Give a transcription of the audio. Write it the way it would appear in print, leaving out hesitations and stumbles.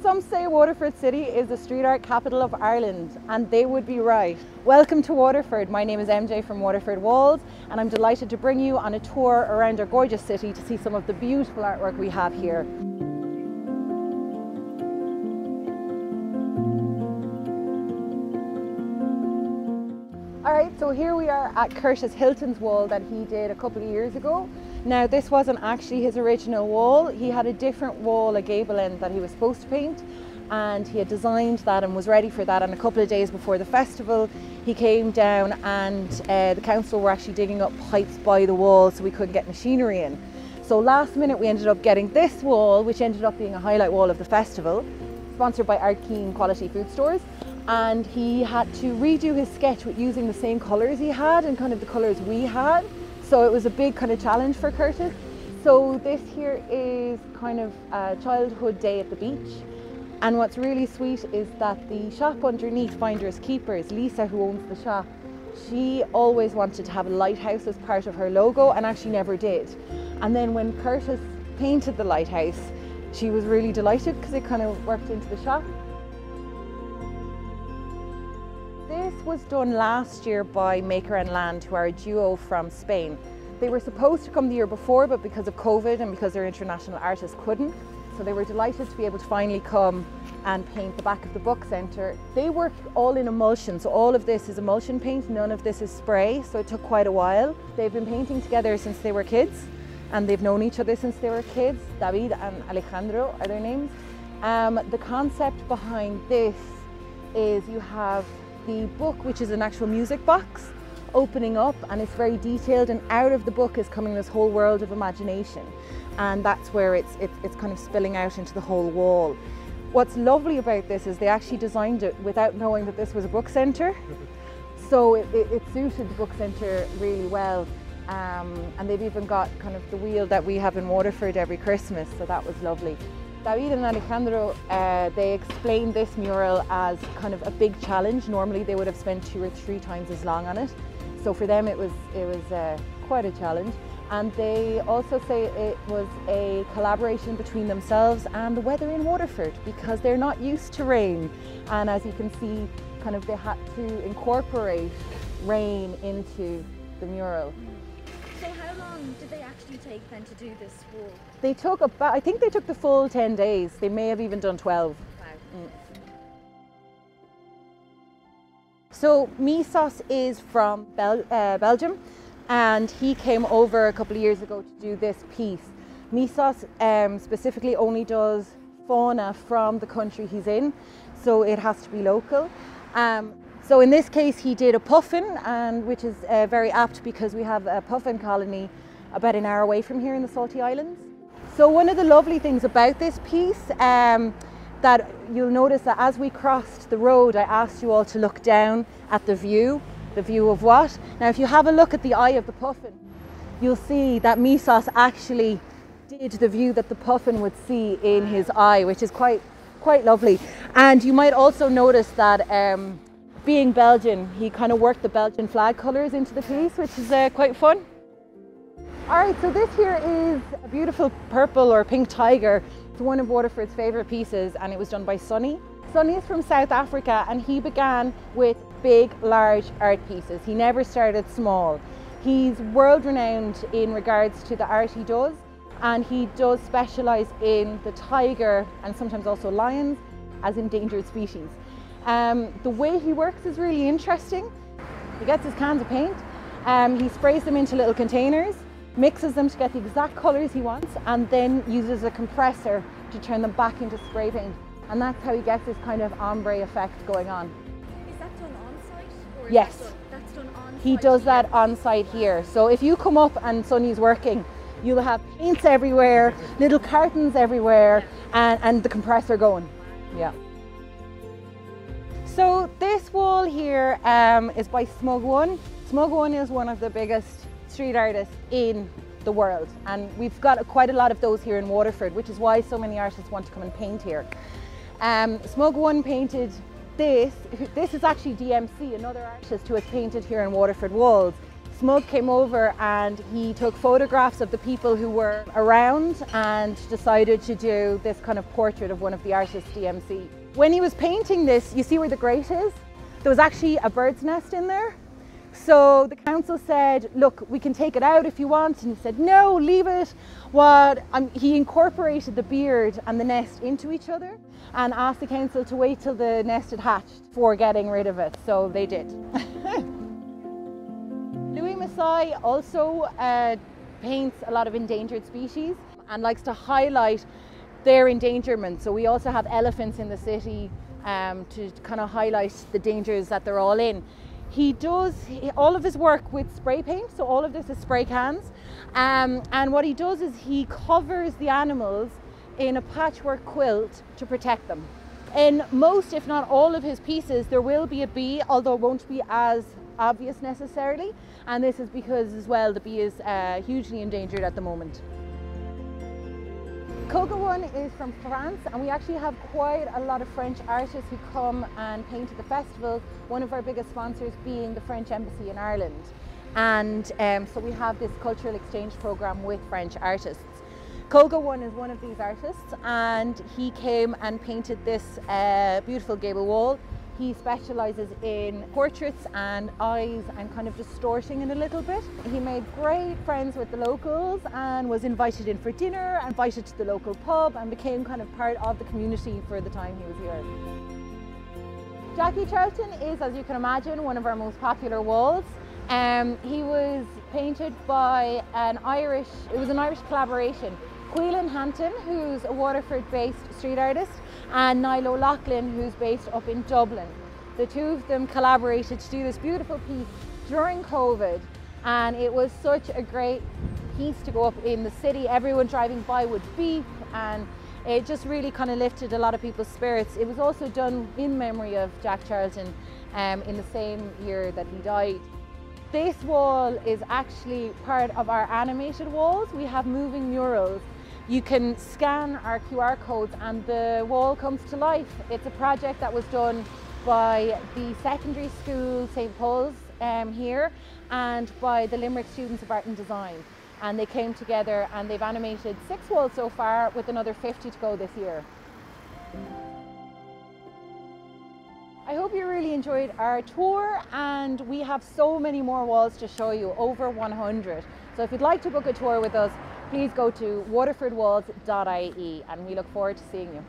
Some say Waterford City is the street art capital of Ireland, and they would be right. Welcome to Waterford. My name is MJ from Waterford Walls, and I'm delighted to bring you on a tour around our gorgeous city to see some of the beautiful artwork we have here. Alright, so here we are at Curtis Hilton's wall that he did a couple of years ago. Now this wasn't actually his original wall. He had a different wall, a gable end, that he was supposed to paint, and he had designed that and was ready for that, and a couple of days before the festival he came down and the council were actually digging up pipes by the wall so we couldn't get machinery in. So last minute we ended up getting this wall, which ended up being a highlight wall of the festival, sponsored by Ardkeen Quality Food Stores. And he had to redo his sketch with using the same colours he had and kind of the colours we had. So it was a big kind of challenge for Curtis. So this here is kind of a childhood day at the beach. And what's really sweet is that the shop underneath, Finders Keepers, Lisa, who owns the shop, she always wanted to have a lighthouse as part of her logo and actually never did. And then when Curtis painted the lighthouse, she was really delighted because it kind of worked into the shop. This was done last year by Maker and Land, who are a duo from Spain. They were supposed to come the year before, but because of COVID and because they're international artists couldn't. So they were delighted to be able to finally come and paint the back of the book centre. They work all in emulsion, so all of this is emulsion paint, none of this is spray, so it took quite a while. They've been painting together since they were kids, and they've known each other since they were kids. David and Alejandro are their names. The concept behind this is you have the book, which is an actual music box, opening up, and it's very detailed, and out of the book is coming this whole world of imagination, and that's where it's kind of spilling out into the whole wall. What's lovely about this is they actually designed it without knowing that this was a book centre, so it suited the book centre really well, and they've even got kind of the wheel that we have in Waterford every Christmas, so that was lovely. David and Alejandro, they explained this mural as kind of a big challenge. Normally they would have spent 2 or 3 times as long on it. So for them it was quite a challenge. And they also say it was a collaboration between themselves and the weather in Waterford, because they're not used to rain. And as you can see, kind of they had to incorporate rain into the mural. So how long did they actually take then to do this wall? They took about, I think they took the full 10 days. They may have even done 12. Wow. So Misai is from Belgium, and he came over a couple of years ago to do this piece. Misai specifically only does fauna from the country he's in, so it has to be local. So in this case he did a puffin, and which is very apt because we have a puffin colony about an hour away from here in the Salty Islands. So one of the lovely things about this piece, that you'll notice that as we crossed the road, I asked you all to look down at the view of what? Now if you have a look at the eye of the puffin, you'll see that Misai actually did the view that the puffin would see in his eye, which is quite lovely. And you might also notice that being Belgian, he kind of worked the Belgian flag colours into the piece, which is quite fun. Alright, so this here is a beautiful purple or pink tiger. It's one of Waterford's favourite pieces, and it was done by Sonny. Sonny is from South Africa, and he began with big, large art pieces. He never started small. He's world renowned in regards to the art he does, and he does specialise in the tiger and sometimes also lions as endangered species. The way he works is really interesting. He gets his cans of paint, he sprays them into little containers, mixes them to get the exact colours he wants, and then uses a compressor to turn them back into spray paint. And that's how he gets this kind of ombre effect going on. Is that done on site? Or yes. That's done on site? He does that on site here. So if you come up and Sonny's working, you'll have paints everywhere, little cartons everywhere, and the compressor going. Yeah. So this wall here is by Smug One. Smug One is one of the biggest street artists in the world, and we've got quite a lot of those here in Waterford, which is why so many artists want to come and paint here. Smug One painted this. This is actually DMC, another artist who has painted here in Waterford Walls Smug came over and he took photographs of the people who were around and decided to do this kind of portrait of one of the artists, DMC. When he was painting this, you see where the grate is? There was actually a bird's nest in there. So the council said, look, we can take it out if you want. And he said, no, leave it. He incorporated the beard and the nest into each other and asked the council to wait till the nest had hatched before getting rid of it. So they did. Misai also paints a lot of endangered species and likes to highlight their endangerment. So we also have elephants in the city to kind of highlight the dangers that they're all in. He does all of his work with spray paint, so all of this is spray cans. And what he does is he covers the animals in a patchwork quilt to protect them. In most, if not all of his pieces, there will be a bee, although it won't be as obvious necessarily. And this is because as well the bee is hugely endangered at the moment. Kogaone is from France, and we actually have quite a lot of French artists who come and paint at the festival, one of our biggest sponsors being the French Embassy in Ireland. And so we have this cultural exchange program with French artists. Kogaone is one of these artists, and he came and painted this beautiful gable wall. He specialises in portraits and eyes and kind of distorting it a little bit. He made great friends with the locals and was invited in for dinner, invited to the local pub, and became kind of part of the community for the time he was here. Jackie Charlton is, as you can imagine, one of our most popular walls. He was painted by an Irish collaboration. Quillan Hanton, who's a Waterford-based street artist, and Niall O'Loughlin, who's based up in Dublin. The two of them collaborated to do this beautiful piece during COVID, and it was such a great piece to go up in the city. Everyone driving by would beep, and it just really kind of lifted a lot of people's spirits. It was also done in memory of Jack Charlton in the same year that he died. This wall is actually part of our animated walls. We have moving murals. You can scan our QR codes and the wall comes to life. It's a project that was done by the secondary school St. Paul's here and by the Limerick Students of Art and Design. And they came together and they've animated 6 walls so far, with another 50 to go this year. I hope you really enjoyed our tour, and we have so many more walls to show you, over 100. So if you'd like to book a tour with us, please go to waterfordwalls.ie, and we look forward to seeing you.